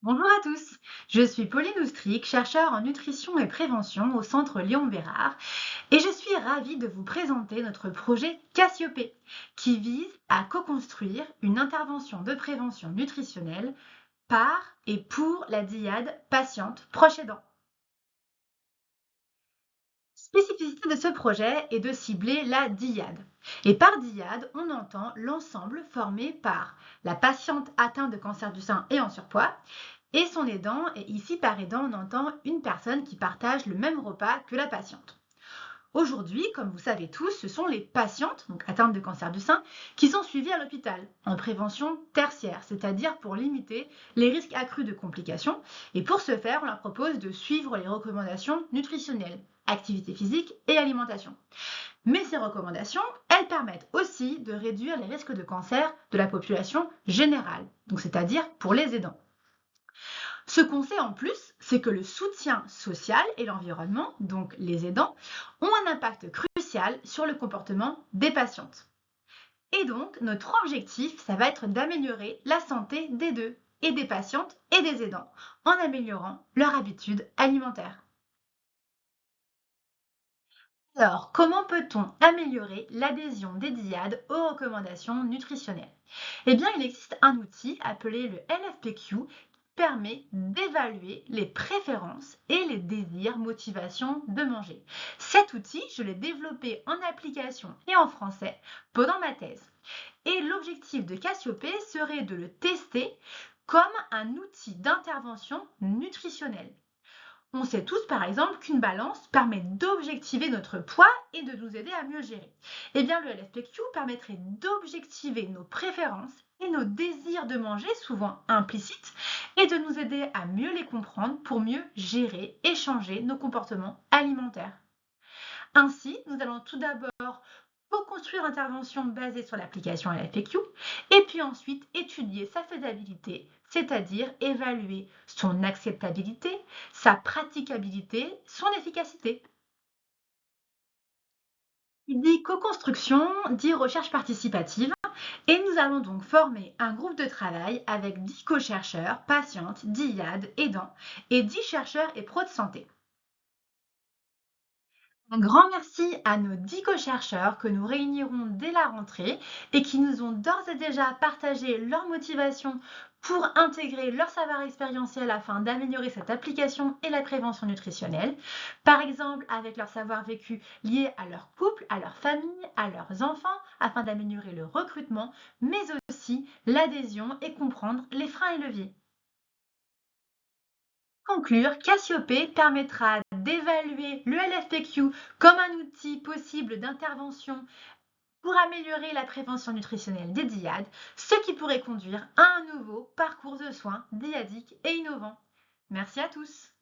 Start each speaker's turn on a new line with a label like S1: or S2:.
S1: Bonjour à tous, je suis Pauline Oustric, chercheure en nutrition et prévention au Centre Léon Bérard et je suis ravie de vous présenter notre projet Cassiopée qui vise à co-construire une intervention de prévention nutritionnelle par et pour la dyade patiente proche aidant. Spécificité de ce projet est de cibler la dyade. Et par dyade, on entend l'ensemble formé par la patiente atteinte de cancer du sein et en surpoids et son aidant. Et ici, par aidant, on entend une personne qui partage le même repas que la patiente. Aujourd'hui, comme vous savez tous, ce sont les patientes, donc atteintes de cancer du sein, qui sont suivies à l'hôpital en prévention tertiaire, c'est-à-dire pour limiter les risques accrus de complications. Et pour ce faire, on leur propose de suivre les recommandations nutritionnelles, activité physique et alimentation. Mais ces recommandations, elles permettent aussi de réduire les risques de cancer de la population générale, donc c'est-à-dire pour les aidants. Ce qu'on sait en plus, c'est que le soutien social et l'environnement, donc les aidants, ont un impact crucial sur le comportement des patientes. Et donc, notre objectif, ça va être d'améliorer la santé des deux, et des patientes et des aidants, en améliorant leur habitude alimentaire. Alors, comment peut-on améliorer l'adhésion des dyades aux recommandations nutritionnelles? Eh bien, il existe un outil appelé le LFPQ qui permet d'évaluer les préférences et les désirs, motivations de manger. Cet outil, je l'ai développé en application et en français pendant ma thèse. Et l'objectif de Cassiopée serait de le tester comme un outil d'intervention nutritionnelle. On sait tous, par exemple, qu'une balance permet d'objectiver notre poids et de nous aider à mieux gérer. Eh bien, le LFPQ permettrait d'objectiver nos préférences et nos désirs de manger, souvent implicites, et de nous aider à mieux les comprendre pour mieux gérer et changer nos comportements alimentaires. Ainsi, nous allons tout d'abord co-construire l'intervention basée sur l'application LFPQ et puis ensuite étudier sa faisabilité, c'est-à-dire évaluer son acceptabilité, sa praticabilité, son efficacité. Il dit co-construction, dit recherche participative et nous allons donc former un groupe de travail avec 10 co-chercheurs, patientes, DIAD, aidants et 10 chercheurs et pros de santé. Un grand merci à nos 10 co-chercheurs que nous réunirons dès la rentrée et qui nous ont d'ores et déjà partagé leur motivation pour intégrer leur savoir expérientiel afin d'améliorer cette application et la prévention nutritionnelle. Par exemple, avec leur savoir vécu lié à leur couple, à leur famille, à leurs enfants, afin d'améliorer le recrutement, mais aussi l'adhésion et comprendre les freins et leviers. Conclure, Cassiopée permettra d'évaluer le LFPQ comme un outil possible d'intervention pour améliorer la prévention nutritionnelle des dyades, ce qui pourrait conduire à un nouveau parcours de soins dyadique et innovant. Merci à tous.